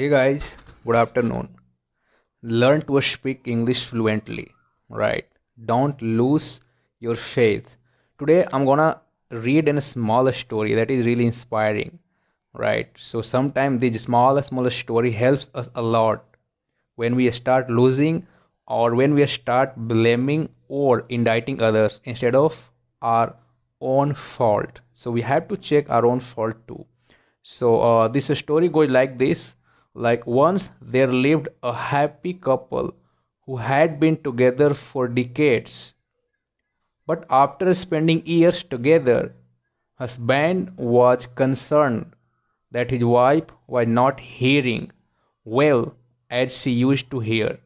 Hey guys, good afternoon. Learn to speak English fluently, right? Don't lose your faith. Today I'm gonna read a small story that is really inspiring, right? So sometimes the small story helps us a lot when we start losing or when we start blaming or indicting others instead of our own fault. So we have to check our own fault too. So this story goes like this. Like once there lived a happy couple who had been together for decades. But after spending years together, husband was concerned that his wife was not hearing well as she used to hear.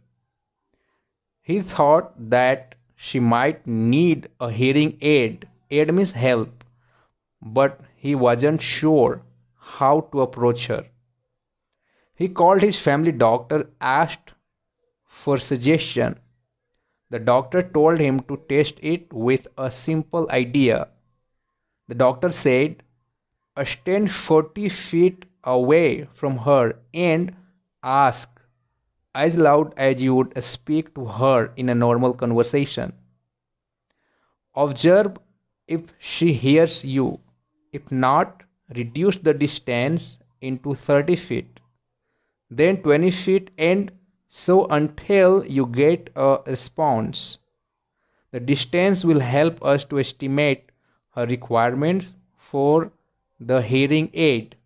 He thought that she might need a hearing aid. Aid means help, but he wasn't sure how to approach her. He called his family doctor, asked for suggestion. The doctor told him to test it with a simple idea. The doctor said, stand 40 feet away from her and ask as loud as you would speak to her in a normal conversation. Observe if she hears you. If not, reduce the distance into 30 feet, then 20 feet, and so until you get a response. The distance will help us to estimate her requirements for the hearing aid.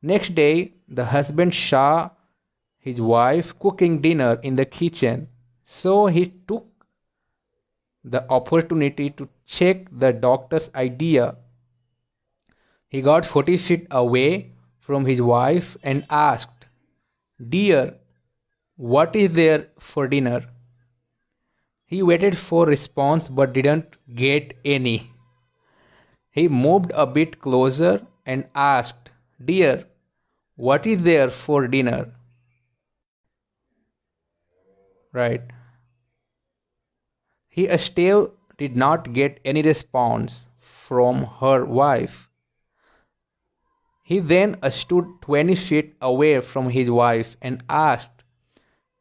Next day, the husband saw his wife cooking dinner in the kitchen, so he took the opportunity to check the doctor's idea. He got 40 feet away from his wife and asked, Dear, what is there for dinner? He waited for response but didn't get any. He moved a bit closer and asked, Dear, what is there for dinner? Right. He still did not get any response from her wife. He then stood 20 feet away from his wife and asked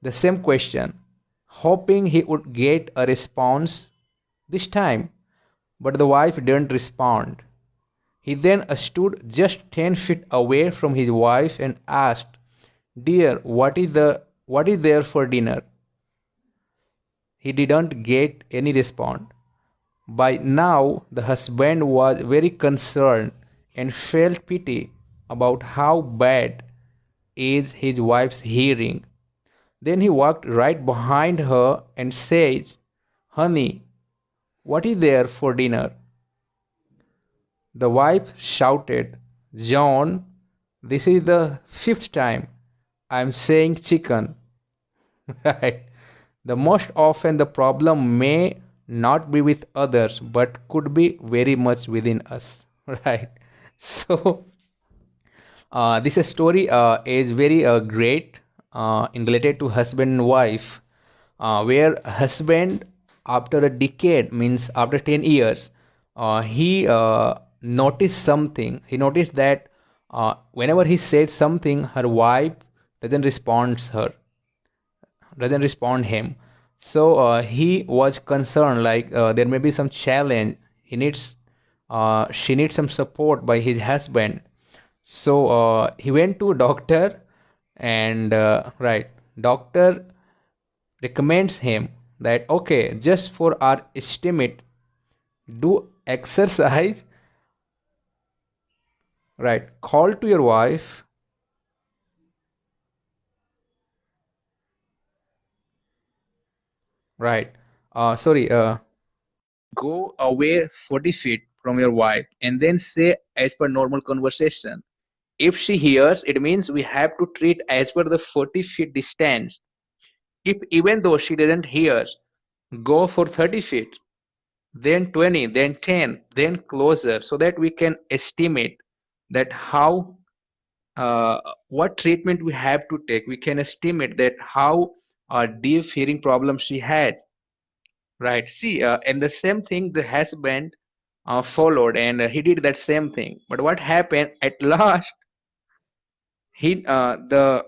the same question, hoping he would get a response this time, but the wife didn't respond. He then stood just 10 feet away from his wife and asked, Dear, what is there for dinner? He didn't get any response. By now, the husband was very concerned and felt pity about how bad is his wife's hearing. Then he walked right behind her and says, Honey, what is there for dinner? The wife shouted, John, this is the fifth time I'm saying chicken. Right? The most often the problem may not be with others but could be very much within us. Right? So this story is very great in related to husband and wife, where husband after a decade means after 10 years, he noticed something. He noticed that whenever he says something, her wife doesn't respond her, doesn't respond him. So he was concerned like there may be some challenge. He needs she needs some support by his husband. So he went to doctor and right, doctor recommends him that okay, just for our estimate, do exercise, right, call to your wife, right, sorry, go away 40 feet from your wife and then say as per normal conversation. If she hears, it means we have to treat as per the 40 feet distance. If even though she doesn't hear, go for 30 feet, then 20, then 10, then closer, so that we can estimate that how what treatment we have to take. We can estimate that how deep hearing problem she has. Right. See, and the same thing the husband followed, and he did that same thing. But what happened at last? The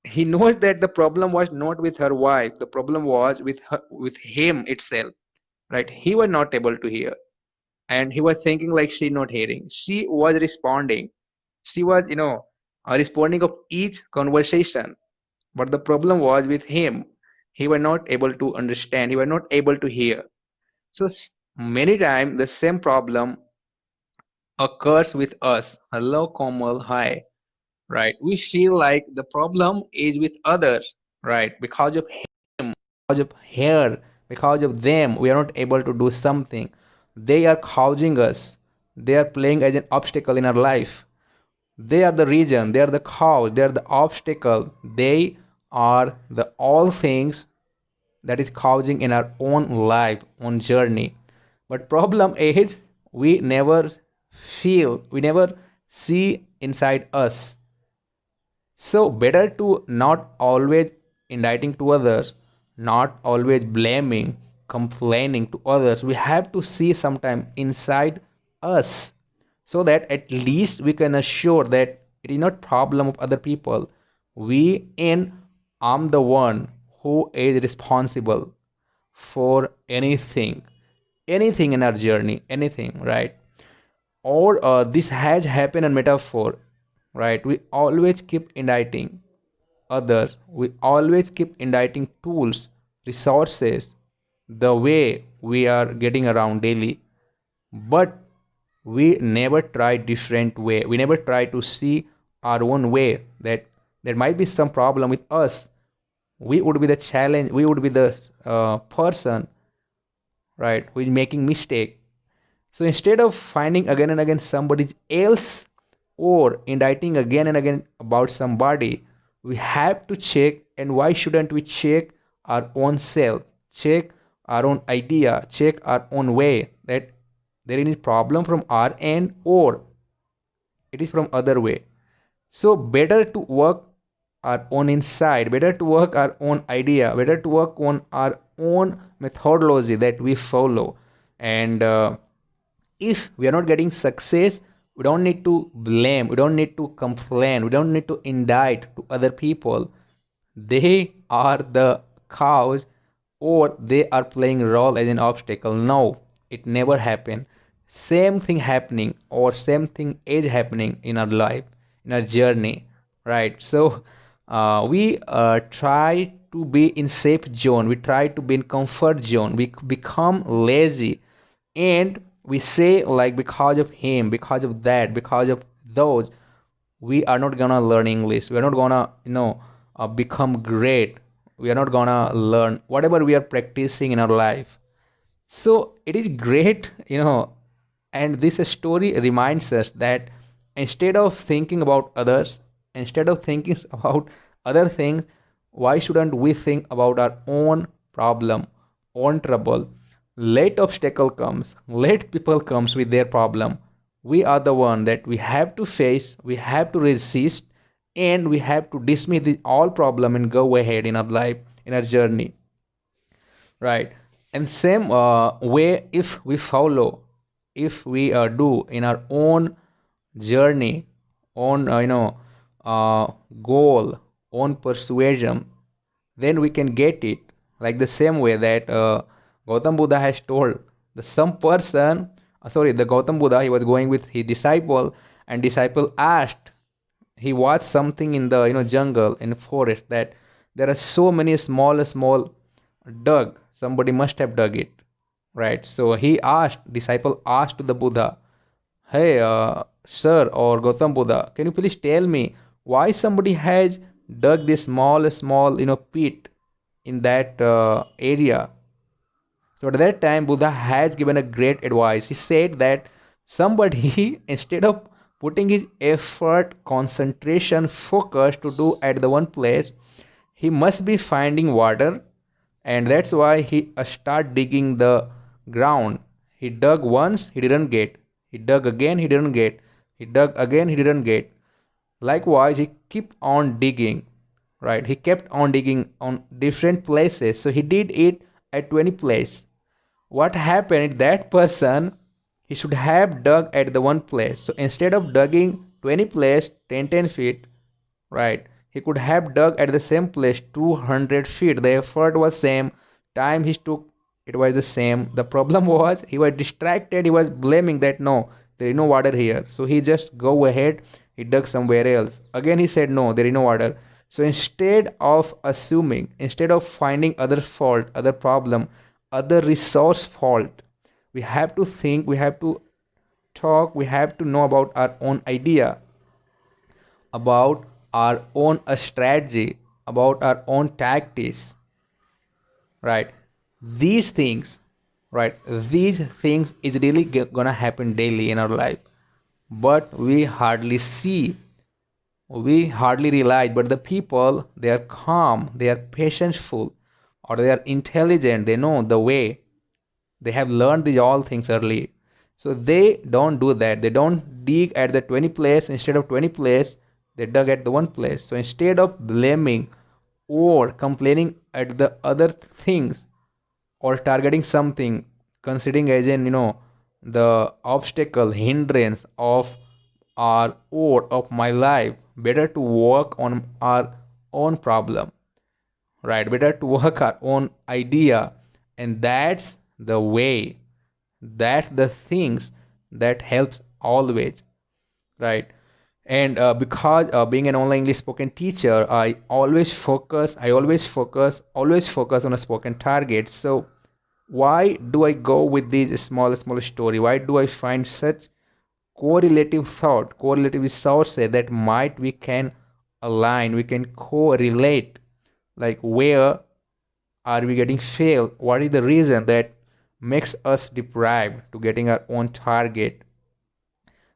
He knows that the problem was not with her wife, the problem was with her, with him itself, right? He was not able to hear, and he was thinking like she not hearing. She was responding. She was, responding of each conversation, but the problem was with him. He was not able to understand. He was not able to hear. So many times the same problem occurs with us. Hello, Komal. Hi. Right. We feel like the problem is with others. Right. Because of because of her, because of them, we are not able to do something. They are causing us. They are playing as an obstacle in our life. They are the reason. They are the cause. They are the obstacle. They are the all things that is causing in our own life, own journey. But problem is we never feel, we never see inside us. So better to not always indicting to others, not always blaming, complaining to others. We have to see sometime inside us, so that at least we can assure that it is not problem of other people. We in I'm the one who is responsible for anything in our journey, anything, right? Or this has happened in metaphor, right? We always keep indicting others, we always keep indicting tools, resources, the way we are getting around daily, but we never try different way, we never try to see our own way, that there might be some problem with us. We would be the challenge, we would be the person, right, who is making mistake. So instead of finding again and again somebody else or indicting again and again about somebody, we have to check. And why shouldn't we check our own self, check our own idea, check our own way, that there is problem from our end or it is from other way. So better to work our own inside, better to work our own idea, better to work on our own methodology that we follow. And if we are not getting success, we don't need to blame, we don't need to complain, we don't need to indict to other people. They are the cause, or they are playing role as an obstacle. No, it never happened. Same thing happening, or same thing is happening in our life, in our journey, right? So we try to be in safe zone, we try to be in comfort zone, we become lazy, and we say like because of him, because of that, because of those, we are not gonna learn English, we are not gonna become great, we are not gonna learn whatever we are practicing in our life. So it is great, and this story reminds us that instead of thinking about others, instead of thinking about other things, why shouldn't we think about our own problem, own trouble? Let obstacle comes, let people comes with their problem. We are the one that we have to face, we have to resist, and we have to dismiss the all problem and go ahead in our life, in our journey, right? And same way, if we follow, if we do in our own journey, own uh, goal, own persuasion, then we can get it. Like the same way that Gautam Buddha has told, the some person, the Gautam Buddha, he was going with his disciple, and disciple asked, he watched something in the jungle, in forest, that there are so many small dug, somebody must have dug it, right? So he asked, disciple asked to the Buddha, hey, sir, or Gautam Buddha, can you please tell me why somebody has dug this small pit in that area? So at that time, Buddha has given a great advice. He said that somebody, instead of putting his effort, concentration, focus to do at the one place, he must be finding water, and that's why he start digging the ground. He dug once, he didn't get. He dug again, he didn't get. He dug again, he didn't get. Likewise, he kept on digging, right? He kept on digging on different places. So he did it at 20 places. What happened, that person, he should have dug at the one place. So instead of digging 20 places, 10 10 feet, right, He could have dug at the same place 200 feet. The effort was same, time he took, it was the same. The problem was he was distracted. He was blaming that no, there is no water here. So he just go ahead. He dug somewhere else. Again he said no, there is no water. So instead of assuming, instead of finding other fault, other problem, other resource fault, we have to think, we have to talk, we have to know about our own idea, about our own strategy, about our own tactics, right? These things, right? These things is really gonna happen daily in our life, but we hardly see, we hardly realize. But the people, they are calm, they are patientful, or they are intelligent, they know the way, they have learned these all things early. So they don't do that. They don't dig at the 20 place. Instead of 20 place, they dug at the one place. So instead of blaming or complaining at the other things, or targeting something, considering as in, the obstacle, hindrance of our or of my life, better to work on our own problem, right? Better to work our own idea. And that's the way, that's the things that helps always, right? And because being an online English spoken teacher, always focus on a spoken target. So why do I go with these small story? Why do I find such correlative thought, correlative resources that might we can align, we can correlate, like where are we getting failed? What is the reason that makes us deprived to getting our own target?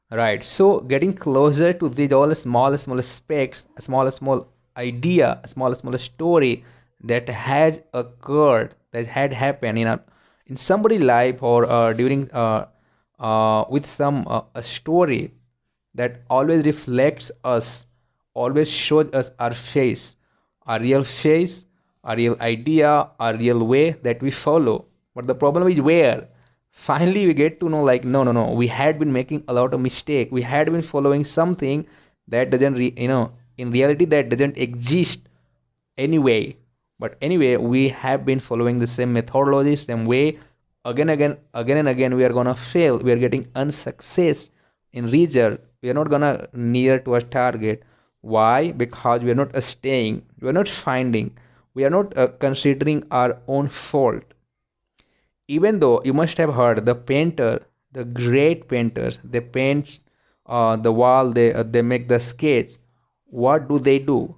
Right. So getting closer to these all small specs, small idea, small story that has occurred, that had happened in somebody's life, or during with some a story that always reflects us, always shows us our real face, our real idea, our real way that we follow. But the problem is where finally we get to know, like, no, we had been making a lot of mistake. We had been following something that doesn't, in reality that doesn't exist anyway. But anyway, we have been following the same methodology, same way, again and again. We are gonna fail. We are getting unsuccess in result. We are not gonna near to our target. Why? Because we are not staying. We are not finding. We are not considering our own fault. Even though you must have heard the painter, the great painters, they paint the wall, they make the sketch. What do?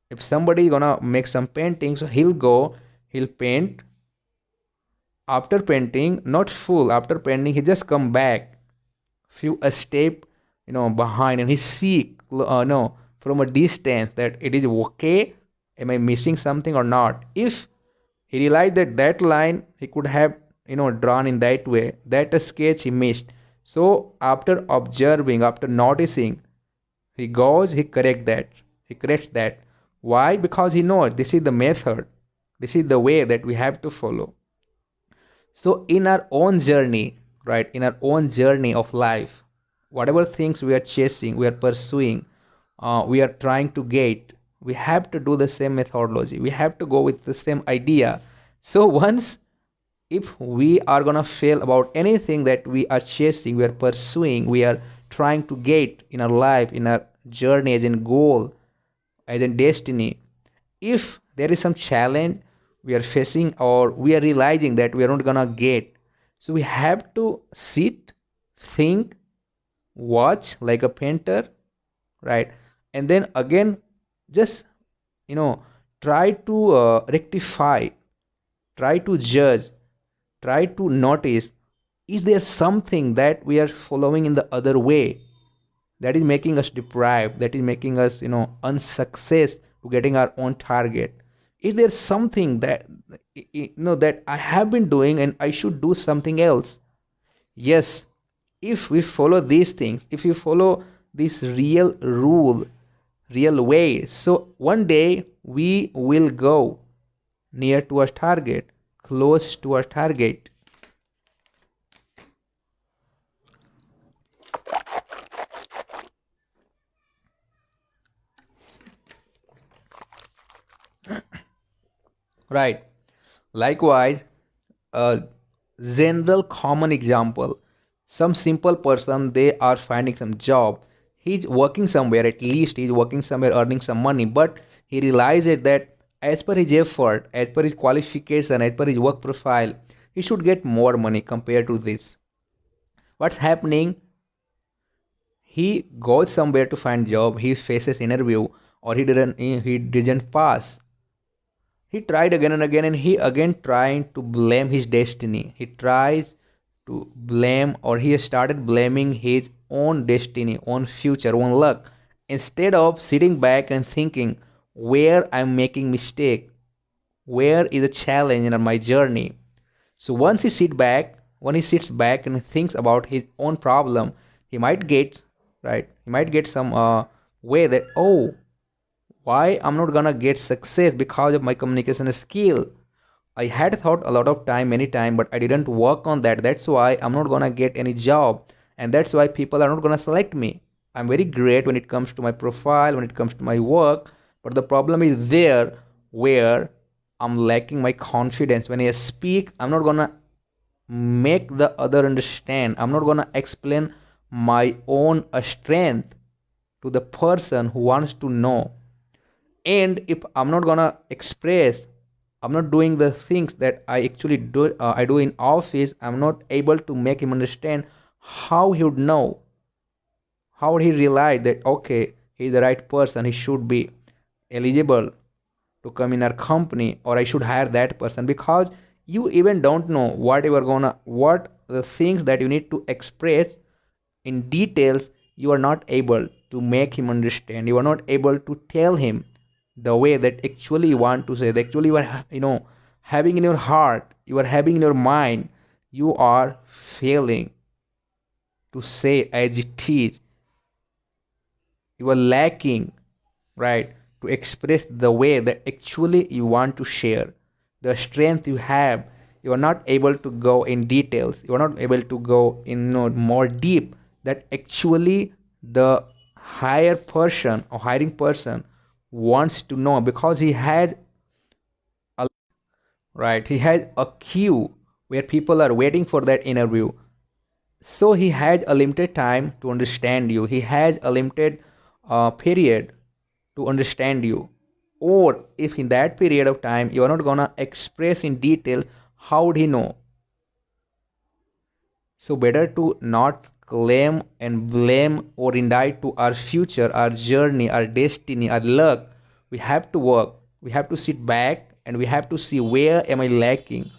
If somebody gonna make some painting, so he'll paint. After painting, not full, after painting he just come back few a step, behind, and he see, no, from a distance, that it is okay, am I missing something or not. If he realized that that line he could have, drawn in that way, that a sketch he missed. So after observing, after noticing, he goes, he corrects that. Why? Because he knows this is the method, this is the way that we have to follow. So in our own journey, right, in our own journey of life, whatever things we are chasing, we are pursuing, we are trying to get, we have to do the same methodology, we have to go with the same idea. So once, if we are gonna fail about anything that we are chasing, we are pursuing, we are trying to get in our life, in our journey, as in goal, as in destiny, if there is some challenge we are facing, or we are realizing that we are not gonna get, so we have to sit, think, watch like a painter, right? And then again, just, you know try to rectify, try to judge, try to notice, is there something that we are following in the other way that is making us deprived, that is making us, unsuccess to getting our own target. Is there something that, that I have been doing and I should do something else? Yes, if we follow these things, if we follow this real rule, real way, so one day we will go near to our target, close to our target. right? Likewise, a general common example, some simple person, they are finding some job, he's working somewhere, at least he's working somewhere earning some money, but he realizes that as per his effort, as per his qualification, as per his work profile, he should get more money compared to this. What's happening, he goes somewhere to find job, he faces interview, or he didn't pass. He tried again and again, and he again trying to blame his destiny. He tries to blame, or he started blaming his own destiny, own future, own luck, instead of sitting back and thinking where I'm making mistake, where is a challenge in my journey. So when he sits back and thinks about his own problem, he might get, right. He might get some way that, oh, why I'm not gonna get success because of my communication skill. I had thought a lot of time, many time, but I didn't work on that. That's why I'm not gonna get any job, and that's why people are not gonna select me. I'm very great when it comes to my profile, when it comes to my work, but the problem is there where I'm lacking my confidence. When I speak, I'm not gonna make the other understand. I'm not gonna explain my own strength to the person who wants to know. And if I'm not gonna express, I'm not doing the things that I actually do in office, I'm not able to make him understand. How he would know, how would he realize that okay, he's the right person, he should be eligible to come in our company, or I should hire that person, because you even don't know what the things that you need to express in details. You are not able to make him understand, you are not able to tell him the way that actually you want to say, that actually you are, having in your heart, you are having in your mind. You are failing to say as it is. You are lacking, right, to express the way that actually you want to share the strength you have. You are not able to go in details, you are not able to go in, more deep, that actually the higher person or hiring person wants to know, because he has a, right, he has a queue where people are waiting for that interview. So he has a limited time to understand you, he has a limited period to understand you. Or if in that period of time you are not gonna express in detail, how would he know? So better to not claim and blame or indict to our future, our journey, our destiny, our luck. We have to work. We have to sit back and we have to see where am I lacking?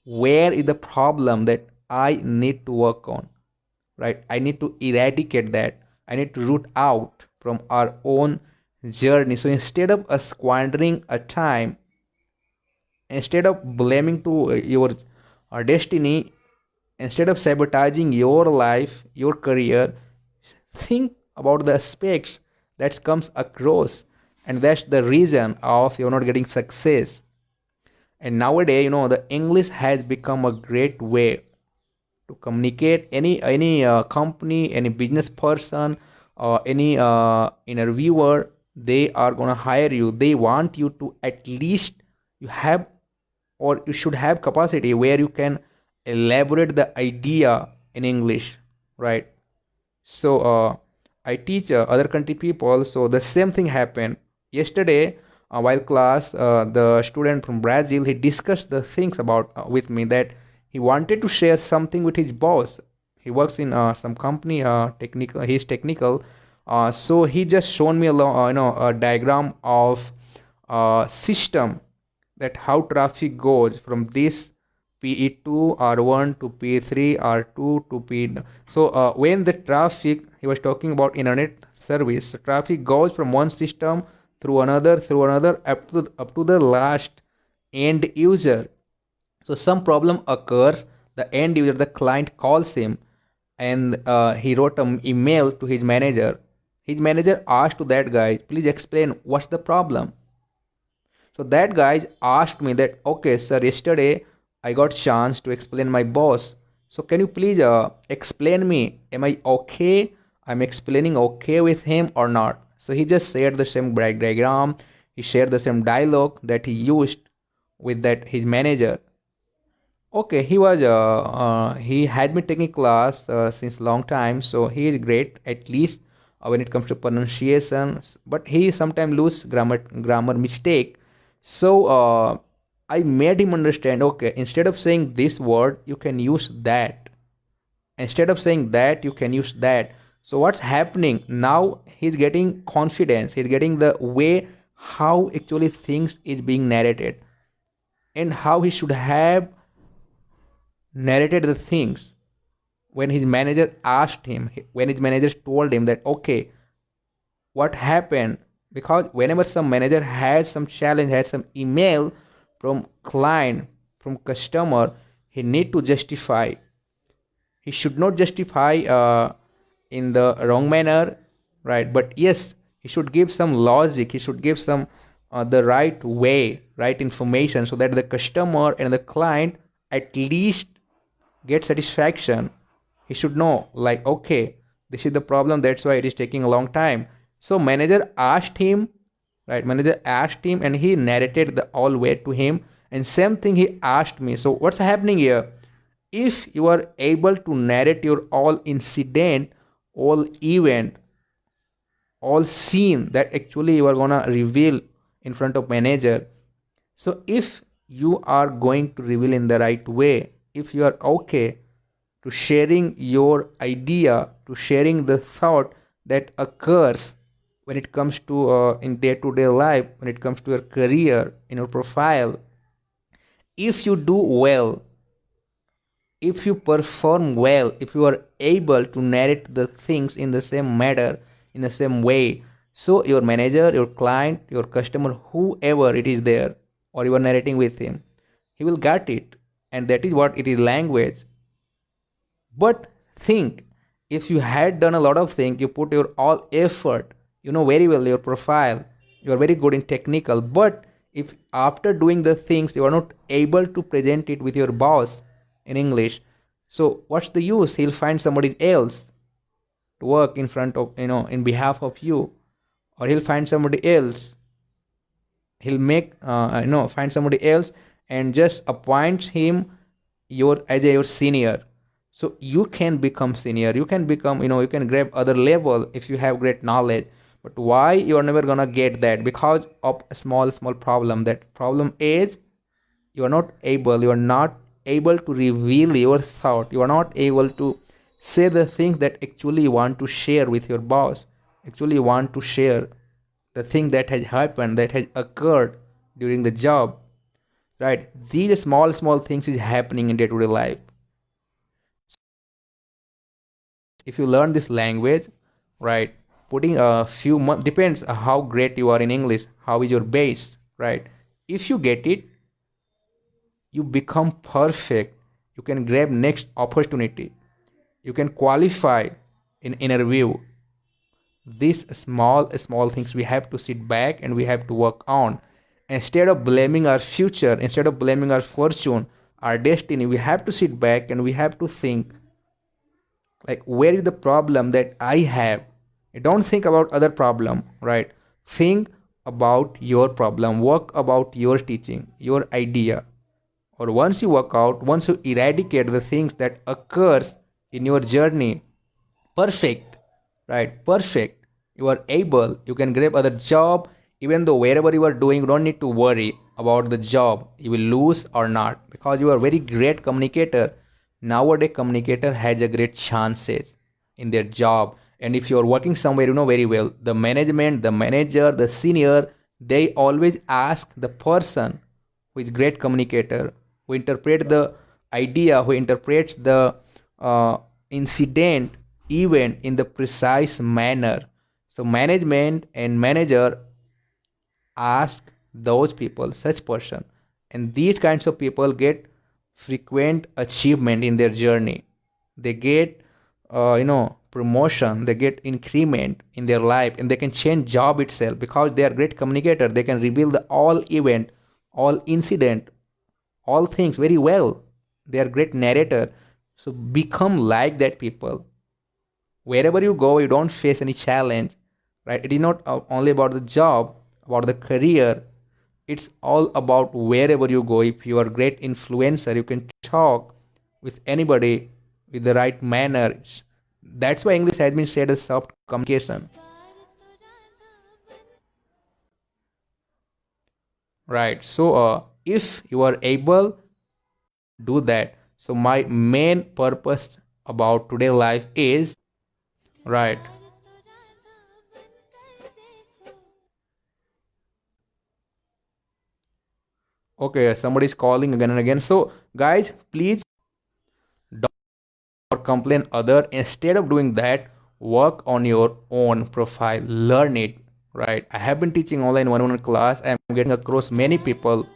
Where is the problem that I need to work on? Right? I need to eradicate that. I need to root out from our own journey. So instead of us squandering a time, instead of blaming to your destiny, instead of sabotaging your life, your career, think about the aspects that comes across, and that's the reason of you're not getting success. And nowadays, the English has become a great way to communicate. Any company, any business person, or any interviewer, they are gonna hire you. They want you to at least you have, or you should have capacity where you can elaborate the idea in English, right? So I teach other country people, so the same thing happened yesterday. While class, the student from Brazil, he discussed the things about with me, that he wanted to share something with his boss. He works in some company, technical, he's technical. So he just shown me a diagram of system, that how traffic goes from this PE2 R1 to PE3 R2 to P. So when the traffic, he was talking about internet service, traffic goes from one system through another, up to the last end user. So some problem occurs, the end user, the client calls him, and he wrote an email to his manager. His manager asked to that guy, please explain what's the problem. So that guy asked me that, okay, sir, yesterday I got chance to explain my boss. So can you please explain me? Am I okay? I'm explaining okay with him or not? So he just shared the same diagram. He shared the same dialogue that he used with that his manager. Okay, he had been taking class since long time, so he is great at least when it comes to pronunciation. But he sometimes lose grammar mistake. So I made him understand. Okay, instead of saying this word, you can use that. Instead of saying that, you can use that. So what's happening now? He's getting confidence. He's getting the way how actually things is being narrated and how he should have narrated the things when his manager asked him, when his manager told him that, okay, what happened? Because whenever some manager has some challenge, has some email from client, from customer, he need to justify. He should not justify in the wrong manner, right? But yes, he should give some logic. He should give some the right way, right information, so that the customer and the client at least get satisfaction. He should know, like, okay, this is the problem, that's why it is taking a long time. So manager asked him, right? Manager asked him and he narrated the all way to him, and same thing he asked me. So what's happening here? If you are able to narrate your all incident, all event, all scene that actually you are gonna reveal in front of manager, so if you are going to reveal in the right way, if you are okay to sharing your idea, to sharing the thought that occurs when it comes to in day-to-day life, when it comes to your career, in your profile, if you do well, if you perform well, if you are able to narrate the things in the same manner, in the same way, so your manager, your client, your customer, whoever it is there, or you are narrating with him, he will get it. And that is what it is, language. But think, if you had done a lot of things, you put your all effort, you know very well your profile, you are very good in technical, but if after doing the things you are not able to present it with your boss in English, so what's the use? He'll find somebody else to work in front of, in behalf of you, or he'll find somebody else. He'll make find somebody else and just appoints him your as a your senior. So you can become senior, you can become, you can grab other level if you have great knowledge. But why you are never gonna get that? Because of a small problem. That problem is, you are not able to reveal your thought, you are not able to say the things that actually you want to share with your boss, actually you want to share the thing that has happened, that has occurred during the job, right? These small things is happening in day-to-day life. If you learn this language, right, putting a few months, depends how great you are in English, how is your base, right? If you get it, you become perfect, you can grab next opportunity, you can qualify in interview. These small things we have to sit back and we have to work on. Instead of blaming our future, instead of blaming our fortune, our destiny, we have to sit back and we have to think, like, where is the problem that I have? Don't think about other problem, right? Think about your problem, work about your teaching, your idea. Or once you work out, once you eradicate the things that occurs in your journey, perfect, right? Perfect, you are able, you can grab other job. Even though wherever you are doing, you don't need to worry about the job you will lose or not, because you are very great communicator. Nowadays communicator has a great chances in their job. And if you are working somewhere, you know very well, the management, the manager, the senior, they always ask the person who is great communicator, who interpret the idea, who interprets the incident, event in the precise manner. So management and manager ask those people, such person, and these kinds of people get frequent achievement in their journey. They get promotion, they get increment in their life, and they can change job itself because they are great communicator. They can reveal the all event, all incident, all things very well. They are great narrator. So become like that people. Wherever you go, you don't face any challenge, right? It is not only about the job, about the career, It's all about wherever you go. If you are a great influencer, you can talk with anybody with the right manners. That's why English has been said as soft communication. Right. So if you are able to do that, so my main purpose about today life is right. Okay, somebody is calling again and again. So guys, please don't or complain other. Instead of doing that, work on your own profile. Learn it. Right. I have been teaching online one-on-one class. I'm getting across many people.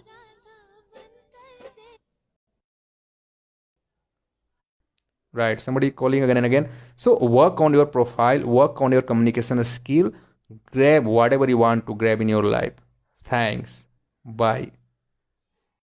Right. Somebody calling again and again. So work on your profile. Work on your communication skill. Grab whatever you want to grab in your life. Thanks. Bye.